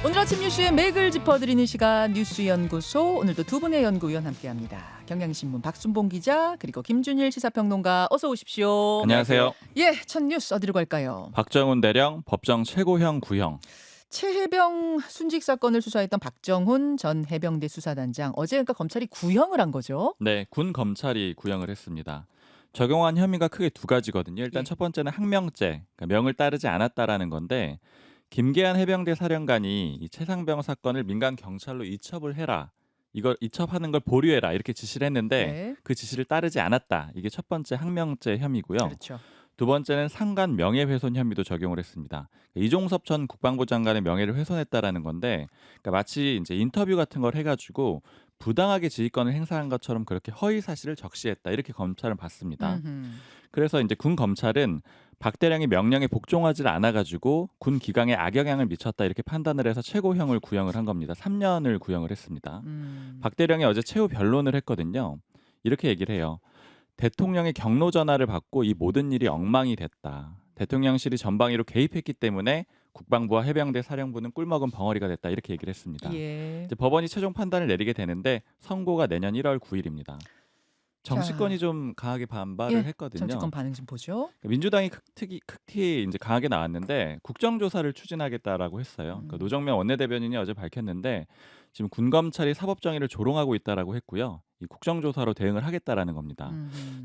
오늘 아침 뉴스의 맥을 짚어드리는 시간 뉴스연구소, 오늘도 두 분의 연구위원 함께합니다. 경향신문 박순봉 기자 그리고 김준일 시사평론가, 어서 오십시오. 안녕하세요. 예, 첫 뉴스 어디로 갈까요? 박정훈 대령 법정 최고형 구형. 최해병 순직 사건을 수사했던 박정훈 전 해병대 수사단장, 어제 그러니까 검찰이 구형을 한 거죠? 네, 군 검찰이 구형을 했습니다. 적용한 혐의가 크게 두 가지거든요. 일단 예. 첫 번째는 항명죄, 그러니까 명을 따르지 않았다라는 건데, 김계한 해병대 사령관이 이 최상병 사건을 민간 경찰로 이첩을 해라, 이걸 이첩하는 걸 보류해라 이렇게 지시를 했는데 네. 그 지시를 따르지 않았다. 이게 첫 번째 항명죄 혐의고요. 그렇죠. 두 번째는 상관 명예훼손 혐의도 적용을 했습니다. 이종섭 전 국방부 장관의 명예를 훼손했다라는 건데, 그러니까 마치 이제 인터뷰 같은 걸 해가지고 부당하게 지휘권을 행사한 것처럼 그렇게 허위 사실을 적시했다, 이렇게 검찰은 봤습니다. 음흠. 그래서 이제 군 검찰은 박 대령이 명령에 복종하지 않아가지고 군 기강에 악영향을 미쳤다, 이렇게 판단을 해서 최고형을 구형을 한 겁니다. 3년을 구형을 했습니다. 박 대령이 어제 최후 변론을 했거든요. 이렇게 얘기를 해요. 대통령의 경로 전화를 받고 이 모든 일이 엉망이 됐다. 대통령실이 전방위로 개입했기 때문에 국방부와 해병대 사령부는 꿀먹은 벙어리가 됐다, 이렇게 얘기를 했습니다. 예. 이제 법원이 최종 판단을 내리게 되는데 선고가 내년 1월 9일입니다. 정치권이 좀 강하게 반발을 예, 했거든요. 정치권 반응 좀 보죠. 민주당이 극히 이제 강하게 나왔는데 국정조사를 추진하겠다라고 했어요. 그러니까 노정면 원내대변인이 어제 밝혔는데, 지금 군 검찰이 사법정의를 조롱하고 있다라고 했고요. 이 국정조사로 대응을 하겠다라는 겁니다.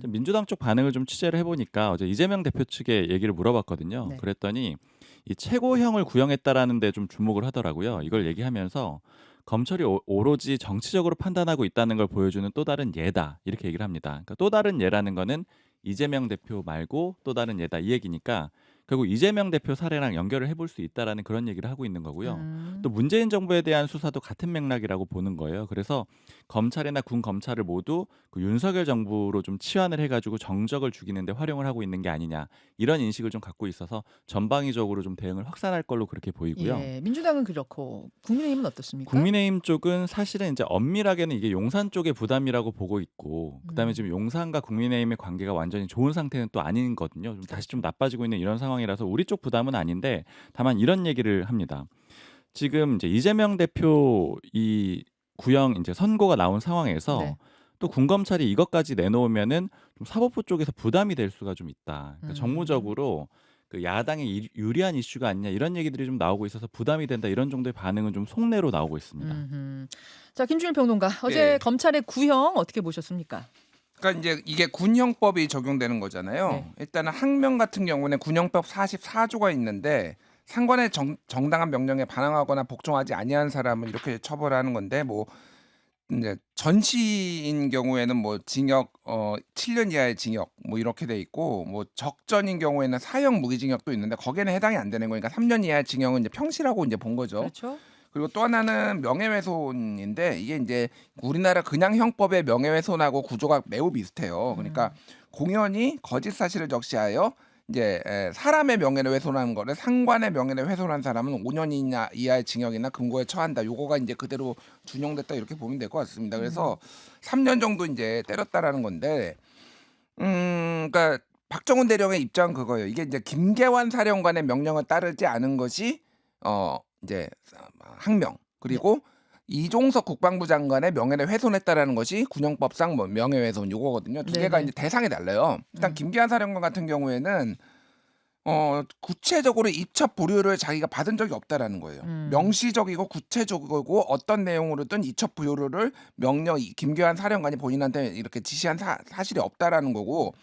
민주당 쪽 반응을 좀 취재를 해보니까 어제 이재명 대표 측에 얘기를 물어봤거든요. 네. 그랬더니 이 최고형을 구형했다라는 데 좀 주목을 하더라고요. 이걸 얘기하면서 검찰이 오로지 정치적으로 판단하고 있다는 걸 보여주는 또 다른 예다, 이렇게 얘기를 합니다. 그러니까 또 다른 예라는 거는 이재명 대표 말고 또 다른 예다, 이 얘기니까 결국 이재명 대표 사례랑 연결을 해볼 수 있다라는 그런 얘기를 하고 있는 거고요. 또 문재인 정부에 대한 수사도 같은 맥락이라고 보는 거예요. 그래서 검찰이나 군 검찰을 모두 그 윤석열 정부로 좀 치환을 해가지고 정적을 죽이는데 활용을 하고 있는 게 아니냐, 이런 인식을 좀 갖고 있어서 전방위적으로 좀 대응을 확산할 걸로 그렇게 보이고요. 예, 민주당은 그렇고 국민의힘은 어떻습니까? 국민의힘 쪽은 사실은 이제 엄밀하게는 이게 용산 쪽의 부담이라고 보고 있고, 그다음에 지금 용산과 국민의힘의 관계가 완전히 좋은 상태는 또 아니거든요. 좀 다시 좀 나빠지고 있는 이런 상황이라서 우리 쪽 부담은 아닌데, 다만 이런 얘기를 합니다. 지금 이제 이재명 대표 이 구형 이제 선고가 나온 상황에서 네. 또 군검찰이 이것까지 내놓으면은 좀 사법부 쪽에서 부담이 될 수가 좀 있다. 그러니까 정무적으로 그 야당에 유리한 이슈가 아니냐, 이런 얘기들이 좀 나오고 있어서 부담이 된다, 이런 정도의 반응은 좀 속내로 나오고 있습니다. 자, 김준일 평론가, 어제 예. 검찰의 구형 어떻게 보셨습니까? 그러니까 이제 이게 군형법이 적용되는 거잖아요. 네. 일단은 항명 같은 경우는 군형법 44조가 있는데, 상관의 정당한 명령에 반항하거나 복종하지 아니한 사람을 이렇게 처벌하는 건데, 뭐 이제 전시인 경우에는 뭐 징역 7년 이하의 징역 뭐 이렇게 돼 있고, 뭐 적전인 경우에는 사형 무기징역도 있는데 거기에는 해당이 안 되는 거니까 3년 이하의 징역은 이제 평시라고 이제 본 거죠. 그렇죠. 그리고 또 하나는 명예훼손인데, 이게 이제 우리나라 그냥 형법의 명예훼손하고 구조가 매우 비슷해요. 그러니까 공연히 거짓 사실을 적시하여 이제 사람의 명예를 훼손하는 거를 상관의 명예를 훼손한 사람은 5년 이하의 징역이나 금고에 처한다. 요거가 이제 그대로 준용됐다, 이렇게 보면 될 것 같습니다. 그래서 3년 정도 이제 때렸다라는 건데, 그러니까 박정훈 대령의 입장은 그거예요. 이게 이제 김계환 사령관의 명령을 따르지 않은 것이 이제 항명, 그리고 이종석 국방부 장관의 명예를 훼손했다라는 것이 군형법상 뭐 명예훼손 요거거든요. 두 개가 네네. 이제 대상이 달라요. 일단 김계한 사령관 같은 경우에는 구체적으로 입첩 부여를 자기가 받은 적이 없다라는 거예요. 명시적이고 구체적이고 어떤 내용으로든 입첩 부여를 김계한 사령관이 본인한테 이렇게 지시한 사실이 없다라는 거고,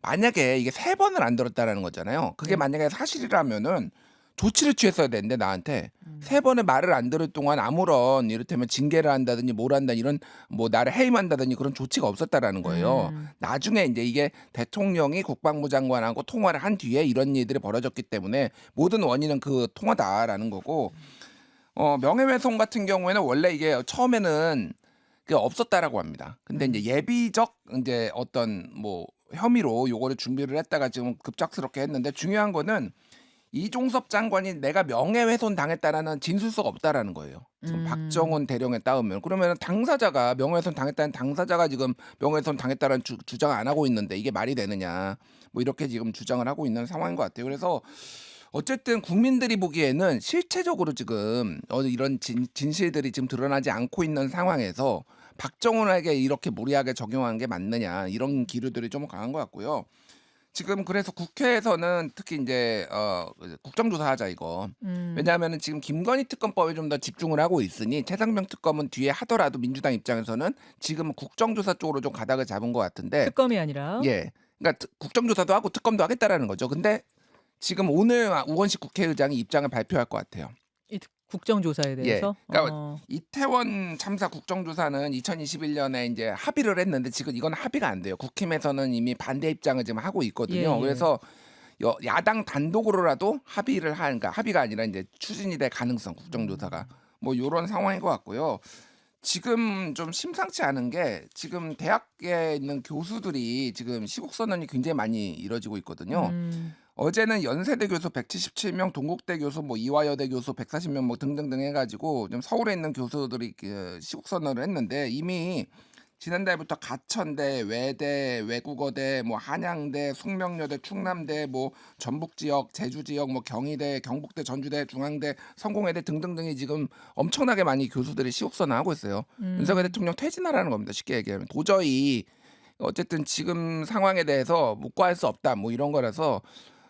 만약에 이게 3번을 안 들었다라는 거잖아요. 그게 만약에 사실이라면은 조치를 취했어야 되는데, 나한테 3번의 말을 안 들을 동안 아무런 이를테면 징계를 한다든지 뭘 한다, 이런 뭐 나를 해임한다든지 그런 조치가 없었다라는 거예요. 나중에 이제 이게 대통령이 국방부 장관하고 통화를 한 뒤에 이런 일들이 벌어졌기 때문에 모든 원인은 그 통화다라는 거고, 명예훼손 같은 경우에는 원래 이게 처음에는 그 없었다라고 합니다. 근데 이제 예비적 이제 어떤 뭐 혐의로 요거를 준비를 했다가 지금 급작스럽게 했는데, 중요한 거는 이종섭 장관이 내가 명예훼손 당했다라는 진술서가 없다라는 거예요. 지금 박정훈 대령에 따르면, 그러면 당사자가 명예훼손 당했다는 당사자가 지금 명예훼손 당했다는 주장 안 하고 있는데 이게 말이 되느냐, 뭐 이렇게 지금 주장을 하고 있는 상황인 것 같아요. 그래서 어쨌든 국민들이 보기에는 실체적으로 지금 이런 진실들이 지금 드러나지 않고 있는 상황에서 박정훈에게 이렇게 무리하게 적용한 게 맞느냐 이런 기류들이 좀 강한 것 같고요. 지금 그래서 국회에서는 특히 이제 국정조사하자 이거. 음. 왜냐하면은 지금 김건희 특검법에 좀 더 집중을 하고 있으니 최상병 특검은 뒤에 하더라도 민주당 입장에서는 지금 국정조사 쪽으로 좀 가닥을 잡은 것 같은데 특검이 아니라 예. 그러니까 국정조사도 하고 특검도 하겠다라는 거죠. 근데 지금 오늘 우원식 국회의장이 입장을 발표할 것 같아요. 이 국정조사에 예. 대해서. 그러니까 이태원 참사 국정조사는 2021년에 이제 합의를 했는데 지금 이건 합의가 안 돼요. 국힘에서는 이미 반대 입장을 지금 하고 있거든요. 예, 예. 그래서 야당 단독으로라도 그러니까 합의가 아니라 이제 추진이 될 가능성 국정조사가 뭐 이런 상황인 것 같고요. 지금 좀 심상치 않은 게 지금 대학에 있는 교수들이 지금 시국 선언이 굉장히 많이 이뤄지고 있거든요. 어제는 연세대 교수 177명, 동국대 교수, 뭐 이화여대 교수 140명 뭐 등등등 해가지고 좀 서울에 있는 교수들이 시국 선언을 했는데 이미 지난달부터 가천대, 외대, 외국어대, 뭐 한양대, 숙명여대, 충남대, 뭐 전북 지역, 제주 지역, 뭐 경희대, 경북대, 전주대, 중앙대, 성공회대 등등등이 지금 엄청나게 많이 교수들이 시국 선언하고 있어요. 윤석열 대통령 퇴진하라는 겁니다. 쉽게 얘기하면 도저히 어쨌든 지금 상황에 대해서 묵과할 수 없다. 뭐 이런 거라서.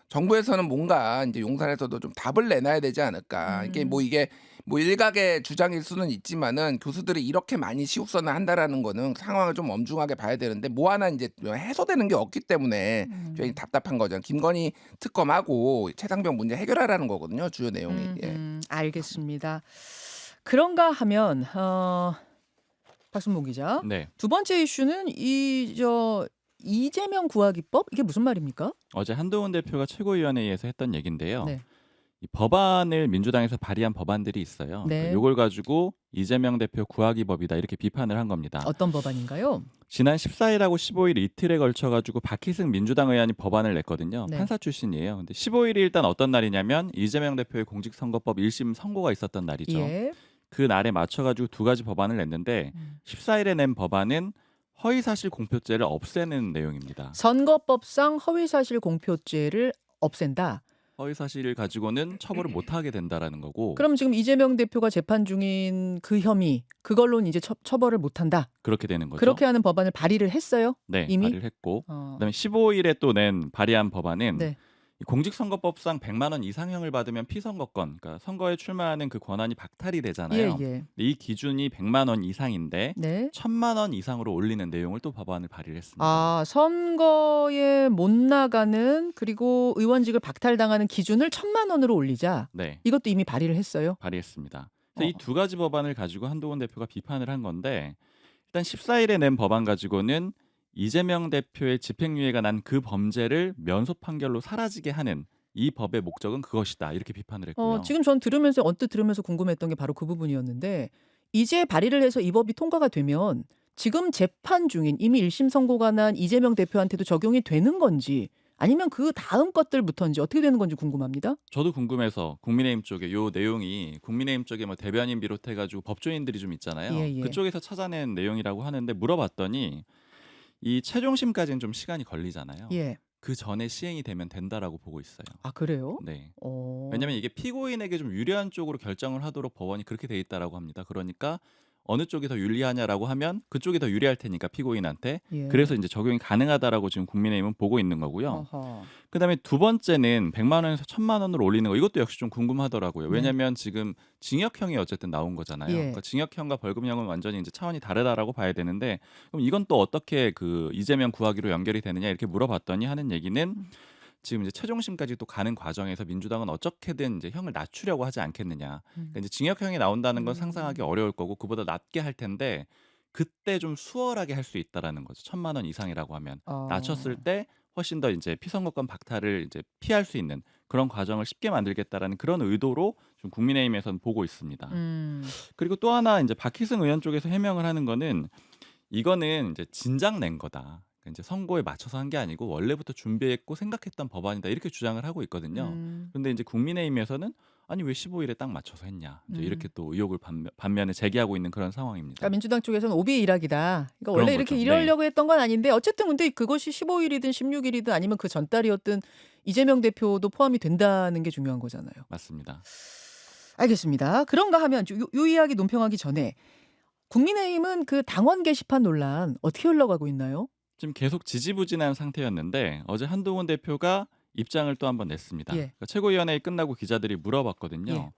정부에서는 뭔가 이제 용산에서도 좀 답을 내놔야 되지 않을까. 이게 뭐 일각의 주장일 수는 있지만은 교수들이 이렇게 많이 시국선을 한다라는 거는 상황을 좀 엄중하게 봐야 되는데 뭐 하나 이제 해소되는 게 없기 때문에 저희 답답한 거죠. 김건희 특검하고 최상병 문제 해결하라는 거거든요. 주요 내용이. 예. 알겠습니다. 그런가 하면 박순봉 기자. 네. 두 번째 이슈는 이재명 구하기법 이게 무슨 말입니까? 어제 한동훈 대표가 최고위원회에서 했던 얘긴데요. 네. 이 법안을 민주당에서 발의한 법안들이 있어요. 네. 이걸 가지고 이재명 대표 구하기법이다 이렇게 비판을 한 겁니다. 어떤 법안인가요? 지난 14일하고 15일 이틀에 걸쳐 가지고 박희승 민주당 의원이 법안을 냈거든요. 네. 판사 출신이에요. 근데 15일이 일단 어떤 날이냐면 이재명 대표의 공직선거법 1심 선고가 있었던 날이죠. 예. 그 날에 맞춰 가지고 두 가지 법안을 냈는데 14일에 낸 법안은 허위사실 공표죄를 없애는 내용입니다. 선거법상 허위사실 공표죄를 없앤다. 허위사실을 가지고는 처벌을 못하게 된다라는 거고. 그럼 지금 이재명 대표가 재판 중인 그 혐의 그걸로는 이제 처벌을 못한다. 그렇게 되는 거죠. 그렇게 하는 법안을 발의를 했어요? 네, 이미? 발의를 했고 그다음에 15일에 또 낸 발의한 법안은 네. 이 공직선거법상 100만 원 이상형을 받으면 피선거권, 그러니까 선거에 출마하는 그 권한이 박탈이 되잖아요. 예. 근데 이 기준이 100만 원 이상인데 네. 1000만 원 이상으로 올리는 내용을 또 법안을 발의를 했습니다. 아, 선거에 못 나가는 그리고 의원직을 박탈당하는 기준을 1,000만 원으로 올리자. 네, 이것도 이미 발의를 했어요. 발의했습니다. 그래서 이 두 가지 법안을 가지고 한동훈 대표가 비판을 한 건데 일단 14일에 낸 법안 가지고는 이재명 대표의 집행유예가 난 그 범죄를 면소 판결로 사라지게 하는 이 법의 목적은 그것이다 이렇게 비판을 했고요. 지금 전 언뜻 들으면서 궁금했던 게 바로 그 부분이었는데 이제 발의를 해서 이 법이 통과가 되면 지금 재판 중인 이미 1심 선고가 난 이재명 대표한테도 적용이 되는 건지 아니면 그 다음 것들부터인지 어떻게 되는 건지 궁금합니다. 저도 궁금해서 국민의힘 쪽에 요 내용이 국민의힘 쪽에 뭐 대변인 비롯해가지고 법조인들이 좀 있잖아요. 예. 그쪽에서 찾아낸 내용이라고 하는데 물어봤더니 이 최종심까지는 좀 시간이 걸리잖아요. 예. 그 전에 시행이 되면 된다라고 보고 있어요. 아, 그래요? 네. 어. 왜냐하면 이게 피고인에게 좀 유리한 쪽으로 결정을 하도록 법원이 그렇게 돼 있다라고 합니다. 그러니까 어느 쪽이 더 유리하냐라고 하면 그쪽이 더 유리할 테니까 피고인한테. 예. 그래서 이제 적용이 가능하다라고 지금 국민의힘은 보고 있는 거고요. 어허. 그다음에 두 번째는 100만 원에서 1000만 원으로 올리는 거 이것도 역시 좀 궁금하더라고요. 네. 왜냐하면 지금 징역형이 어쨌든 나온 거잖아요. 예. 그러니까 징역형과 벌금형은 완전히 이제 차원이 다르다라고 봐야 되는데 그럼 이건 또 어떻게 그 이재명 구하기로 연결이 되느냐 이렇게 물어봤더니 하는 얘기는 지금 이제 최종심까지 또 가는 과정에서 민주당은 어떻게든 이제 형을 낮추려고 하지 않겠느냐. 그러니까 이제 징역형이 나온다는 건 상상하기 어려울 거고 그보다 낮게 할 텐데 그때 좀 수월하게 할 수 있다라는 거죠. 1000만 원 이상이라고 하면 낮췄을 때 훨씬 더 이제 피선거권 박탈을 이제 피할 수 있는 그런 과정을 쉽게 만들겠다라는 그런 의도로 좀 국민의힘에서는 보고 있습니다. 그리고 또 하나 이제 박희승 의원 쪽에서 해명을 하는 거는 이거는 이제 진작 낸 거다. 이제 선거에 맞춰서 한 게 아니고 원래부터 준비했고 생각했던 법안이다 이렇게 주장을 하고 있거든요. 음. 근데 이제 국민의힘에서는 아니 왜 15일에 딱 맞춰서 했냐 이제 이렇게 음. 또 의혹을 반면에 제기하고 있는 그런 그러니까 상황입니다. 민주당 쪽에서는 오비 일학이다. 그러니까 그런 원래 이렇게 거죠. 네. 이러려고 했던 건 아닌데 어쨌든 근데 그것이 15일이든 16일이든 아니면 그 전달이었든 이재명 대표도 포함이 된다는 게 중요한 거잖아요. 맞습니다. 알겠습니다. 그런가 하면 요 이야기 논평하기 전에 국민의힘은 그 당원 게시판 논란 어떻게 흘러가고 있나요? 지금 계속 지지부진한 상태였는데 어제 한동훈 대표가 입장을 또 한번 냈습니다. 예. 그러니까 최고위원회의 끝나고 기자들이 예. 물어봤거든요.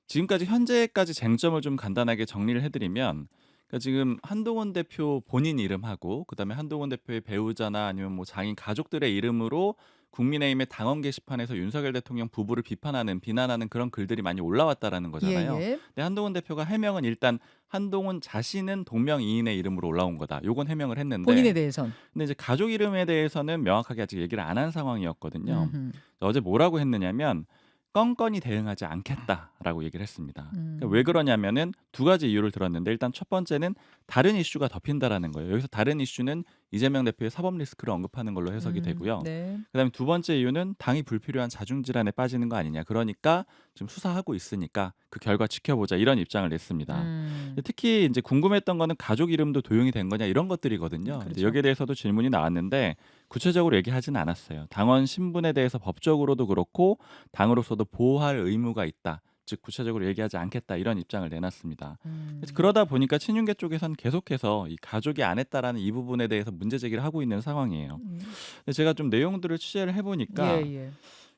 지금까지 현재까지 쟁점을 좀 간단하게 정리를 해드리면 그러니까 지금 한동훈 대표 본인 이름하고 그다음에 한동훈 대표의 배우자나 아니면 뭐 장인 가족들의 이름으로 국민의힘의 당원 게시판에서 윤석열 대통령 부부를 비난하는 그런 글들이 많이 올라왔다라는 거잖아요. 예예. 근데 한동훈 대표가 해명은 일단 한동훈 자신은 동명이인의 이름으로 올라온 거다. 요건 해명을 본인에 했는데 대해선. 근데 이제 가족 이름에 대해서는 명확하게 아직 얘기를 안 한 상황이었거든요. 음흠. 어제 뭐라고 했느냐면 껌껌이 대응하지 않겠다라고 얘기를 했습니다. 그러니까 왜 음. 그러냐면은 두 가지 이유를 들었는데 일단 첫 번째는 다른 이슈가 덮인다라는 거예요. 여기서 다른 이슈는 이재명 대표의 사법 리스크를 언급하는 걸로 해석이 되고요. 네. 그다음에 두 번째 이유는 당이 불필요한 자중질환에 빠지는 거 아니냐. 그러니까 지금 수사하고 있으니까 그 결과 지켜보자 이런 입장을 냈습니다. 근데 특히 이제 궁금했던 거는 가족 이름도 도용이 된 거냐 이런 것들이거든요. 근데 그렇죠. 여기에 대해서도 질문이 나왔는데 구체적으로 얘기하지는 않았어요. 당원 신분에 대해서 법적으로도 그렇고 당으로서도 보호할 의무가 있다. 즉 구체적으로 얘기하지 않겠다 이런 입장을 내놨습니다. 그래서 그러다 보니까 친윤계 쪽에선 계속해서 이 가족이 안 했다라는 이 부분에 대해서 문제 제기를 하고 있는 상황이에요. 근데 제가 좀 내용들을 취재를 해보니까 예예.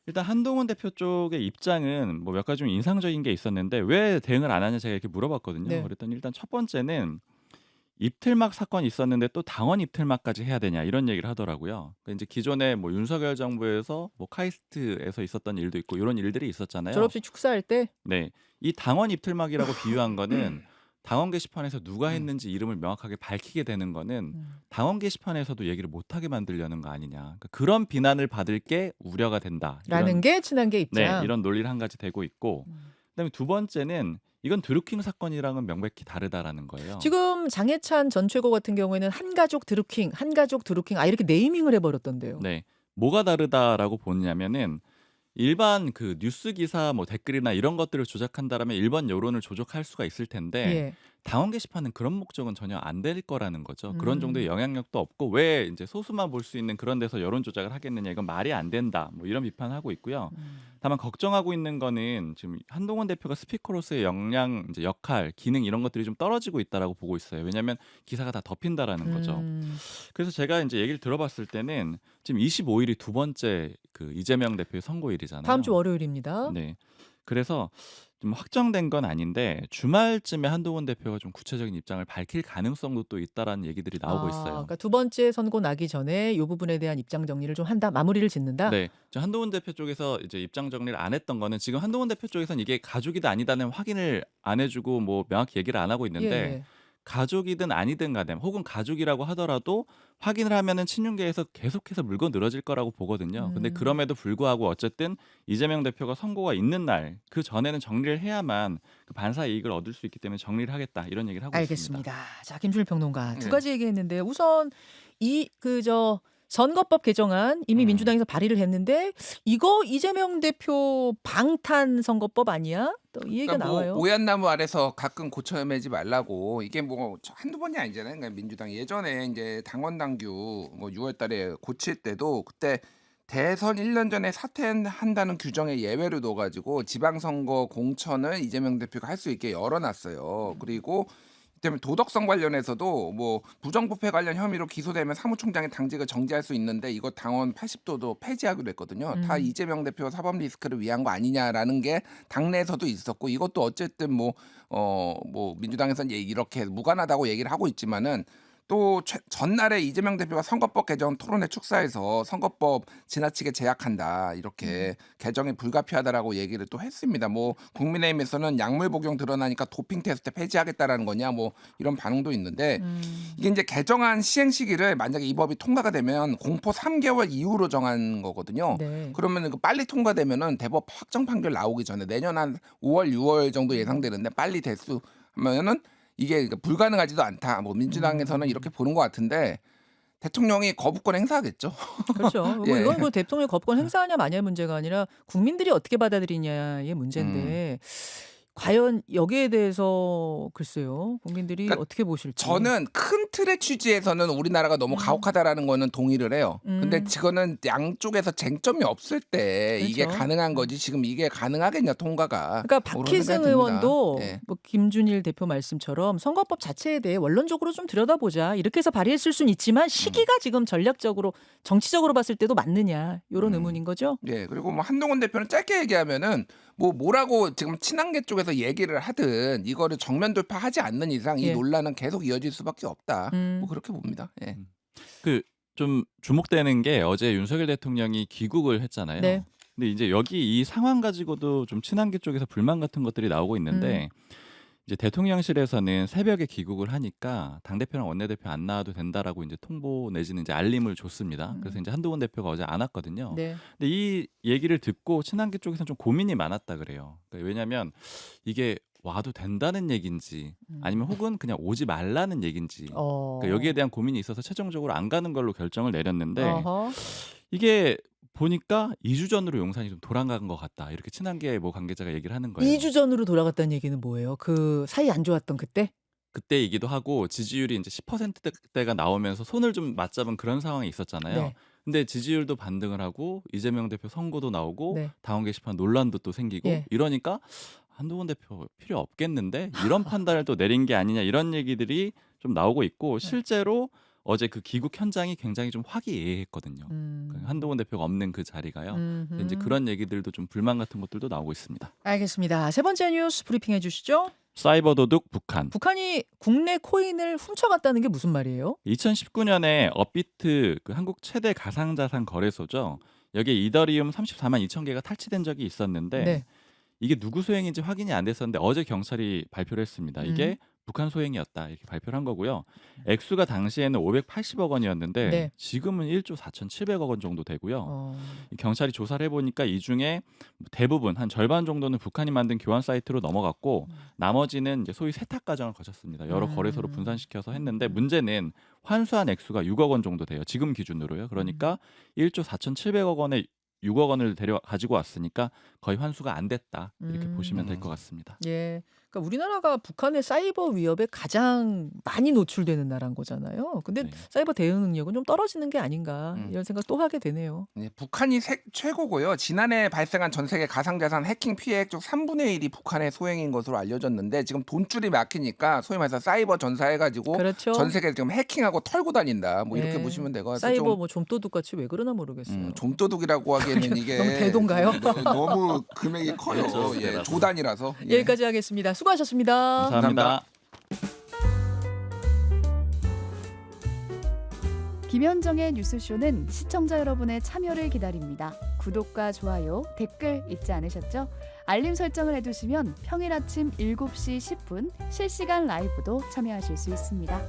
일단 한동훈 대표 쪽의 입장은 뭐 몇 가지 좀 인상적인 게 있었는데 왜 대응을 안 하냐 제가 이렇게 물어봤거든요. 네. 그랬더니 일단 첫 번째는 입틀막 사건이 있었는데 또 당원 입틀막까지 해야 되냐 이런 얘기를 하더라고요. 그러니까 이제 기존에 뭐 윤석열 정부에서 뭐 카이스트에서 있었던 일도 있고 이런 일들이 있었잖아요. 졸업식 축사할 때 네, 이 당원 입틀막이라고 비유한 거는 당원 게시판에서 누가 했는지 이름을 명확하게 밝히게 되는 거는 당원 게시판에서도 얘기를 못하게 만들려는 거 아니냐. 그러니까 그런 비난을 받을 게 우려가 된다. 라는 게 친한계 네, 입장. 이런 논리를 한 가지 되고 있고 그다음에 두 번째는 이건 드루킹 사건이랑은 명백히 다르다라는 거예요. 지금 장해찬 전 최고 같은 경우에는 한가족 드루킹 이렇게 네이밍을 해버렸던데요. 네, 뭐가 다르다라고 보냐면은 일반 그 뉴스 기사 뭐 댓글이나 이런 것들을 조작한다라면 일반 여론을 조작할 수가 있을 텐데 예. 당원 게시판은 그런 목적은 전혀 안 될 거라는 거죠. 그런 정도의 음. 영향력도 없고 왜 이제 소수만 볼 수 있는 그런 데서 여론 조작을 하겠느냐 이건 말이 안 된다. 뭐 이런 비판하고 있고요. 다만 걱정하고 있는 거는 지금 한동훈 대표가 스피커로서의 역량, 이제 역할, 기능 이런 것들이 좀 떨어지고 있다라고 보고 있어요. 왜냐하면 기사가 다 덮인다라는 거죠. 그래서 제가 이제 얘기를 들어봤을 때는 지금 25일이 두 번째 그 이재명 대표의 선거일이잖아요. 다음 주 월요일입니다. 네. 그래서 좀 확정된 건 아닌데 주말쯤에 한동훈 대표가 좀 구체적인 입장을 밝힐 가능성도 또 있다라는 얘기들이 나오고 있어요. 그러니까 두 번째 선고 나기 전에 이 부분에 대한 입장 정리를 좀 한다, 마무리를 짓는다. 네, 저 한동훈 대표 쪽에서 이제 입장 정리를 안 했던 거는 지금 한동훈 대표 쪽에서는 이게 가족이다 아니다는 확인을 안 해주고 뭐 명확히 얘기를 안 하고 있는데 예. 가족이든 아니든 간에 혹은 가족이라고 하더라도 확인을 하면은 친윤계에서 계속해서 물고 늘어질 거라고 보거든요. 근데 그럼에도 불구하고 어쨌든 이재명 대표가 선고가 있는 날 그 전에는 정리를 해야만 그 반사 이익을 얻을 수 있기 때문에 정리를 하겠다 이런 얘기를 하고 있습니다. 알겠습니다. 자, 김준일 평론가 두 네. 가지 얘기했는데 우선 선거법 개정안 이미 민주당에서 발의를 했는데 이거 이재명 대표 방탄 선거법 아니야? 또 이 얘기가 그러니까 뭐 나와요. 오얏나무 아래서 가끔 고쳐매지 말라고 이게 뭐 한두 번이 아니잖아요. 그러니까 민주당 예전에 이제 당원 당규 뭐 6월달에 고칠 때도 그때 대선 1년 전에 사퇴한다는 규정에 예외로 넣어가지고 지방선거 공천을 이재명 대표가 할 수 있게 열어놨어요. 그리고 때문에 도덕성 관련해서도 뭐 부정부패 관련 혐의로 기소되면 사무총장의 당직을 정지할 수 있는데 이거 당원 80도도 폐지하기로 했거든요. 다 이재명 대표 사법 리스크를 위한 거 아니냐라는 게 당내에서도 있었고 이것도 어쨌든 뭐 민주당에서는 이렇게 무관하다고 얘기를 하고 있지만은 또 전날에 이재명 대표가 선거법 개정 토론회 축사에서 선거법 지나치게 제약한다 이렇게 개정이 불가피하다라고 얘기를 또 했습니다. 뭐 국민의힘에서는 약물 복용 드러나니까 도핑 테스트 폐지하겠다라는 거냐 뭐 이런 반응도 있는데 이게 이제 개정안 시행 시기를 만약에 이 법이 통과가 되면 공포 3개월 이후로 정한 거거든요. 네. 그러면 빨리 통과되면은 대법 확정 판결 나오기 전에 내년 한 5월 6월 정도 예상되는데 빨리 대수하면은 이게 불가능하지도 않다. 뭐 민주당에서는 이렇게 보는 것 같은데 대통령이 거부권 행사하겠죠. 그렇죠. 뭐 예. 이건 뭐 대통령이 거부권 행사하냐 마냐의 문제가 아니라 국민들이 어떻게 받아들이냐의 음. 문제인데 과연 여기에 대해서 글쎄요. 국민들이 그러니까 어떻게 보실지. 저는 큰 틀의 취지에서는 우리나라가 너무 가혹하다라는 거는 동의를 해요. 근데 음. 지금은 양쪽에서 쟁점이 없을 때 이게 그렇죠. 가능한 거지 지금 이게 가능하겠냐 통과가. 그러니까 뭐 그런 박희승 생각이 듭니다. 의원도 예. 뭐 김준일 대표 말씀처럼 선거법 자체에 대해 원론적으로 좀 들여다보자 이렇게 해서 발의했을 수는 있지만 시기가 지금 전략적으로 정치적으로 봤을 때도 맞느냐 이런 의문인 거죠. 예, 그리고 뭐 한동훈 대표는 짧게 얘기하면은 뭐라고 지금 친한계 쪽에서 얘기를 하든 이거를 정면 돌파하지 않는 이상 이 예. 논란은 계속 이어질 수밖에 없다. 음. 뭐 그렇게 봅니다. 예. 그 좀 주목되는 게 어제 윤석열 대통령이 귀국을 했잖아요. 네. 근데 이제 여기 이 상황 가지고도 좀 친한계 쪽에서 불만 같은 것들이 나오고 있는데 이제 대통령실에서는 새벽에 귀국을 하니까 당대표랑 원내대표 안 나와도 된다라고 이제 통보 내지는 이제 알림을 줬습니다. 그래서 이제 한동훈 대표가 어제 안 왔거든요. 네. 근데 이 얘기를 듣고 친한계 쪽에서는 좀 고민이 많았다 그래요. 그러니까 왜냐하면 이게 와도 된다는 얘긴지 아니면 혹은 그냥 오지 말라는 얘긴지 그러니까 여기에 대한 고민이 있어서 최종적으로 안 가는 걸로 결정을 내렸는데 어허. 이게 보니까 2주 전으로 용산이 좀 돌아간 것 같다. 이렇게 친한계 뭐 관계자가 얘기를 하는 거예요. 2주 전으로 돌아갔다는 얘기는 뭐예요? 그 사이 안 좋았던 그때? 그때이기도 하고 지지율이 이제 10%대가 나오면서 손을 좀 맞잡은 그런 상황이 있었잖아요. 네. 근데 지지율도 반등을 하고 이재명 대표 선고도 나오고 네. 당원 게시판 논란도 또 생기고 예. 이러니까 한동훈 대표 필요 없겠는데 이런 판단을 또 내린 게 아니냐 이런 얘기들이 좀 나오고 있고 실제로 어제 그 귀국 현장이 굉장히 좀 화기애애했거든요. 그 한동훈 대표가 없는 그 자리가요. 그래서 이제 그런 얘기들도 좀 불만 같은 것들도 나오고 있습니다. 알겠습니다. 세 번째 뉴스 브리핑해 주시죠. 사이버 도둑 북한. 북한이 국내 코인을 훔쳐갔다는 게 무슨 말이에요? 2019년에 업비트 그 한국 최대 가상자산 거래소죠. 여기에 이더리움 34만 2천 개가 탈취된 적이 있었는데 네. 이게 누구 소행인지 확인이 안 됐었는데 어제 경찰이 발표를 했습니다. 이게 북한 소행이었다 이렇게 발표를 한 거고요. 액수가 당시에는 580억 원이었는데 네. 지금은 1조 4,700억 원 정도 되고요. 이 경찰이 조사를 해보니까 이 중에 대부분 한 절반 정도는 북한이 만든 교환 사이트로 넘어갔고 나머지는 이제 소위 세탁 과정을 거쳤습니다. 여러 거래소로 분산시켜서 했는데 문제는 환수한 액수가 6억 원 정도 돼요. 지금 기준으로요. 그러니까 1조 4,700억 원에 6억 원을 가지고 왔으니까 거의 환수가 안 됐다 이렇게 보시면 될 것 같습니다. 예. 그러니까 우리나라가 북한의 사이버 위협에 가장 많이 노출되는 나라인 거잖아요. 근데 네. 사이버 대응 능력은 좀 떨어지는 게 아닌가 이런 생각 또 하게 되네요. 예, 북한이 최고고요. 지난해 발생한 전 세계 가상자산 해킹 피해액 중 3분의 1이 북한의 소행인 것으로 알려졌는데 지금 돈줄이 막히니까 소위 말해서 사이버 전사해가지고 그렇죠. 전 세계 지금 해킹하고 털고 다닌다. 뭐 이렇게 예. 보시면 되고 사이버 뭐 좀도둑 같이 왜 그러나 모르겠어요. 좀도둑이라고 하기에는 이게 너무 대도인가요? 너무 금액이 커요. 그렇죠. 예, 대단하죠. 조단이라서. 예. 여기까지 하겠습니다. 수고하셨습니다. 감사합니다. 김현정의 뉴스쇼는 시청자 여러분의 참여를 기다립니다. 구독과 좋아요, 댓글 잊지 않으셨죠? 알림 설정을 해두시면 평일 아침 7시 10분 실시간 라이브도 참여하실 수 있습니다.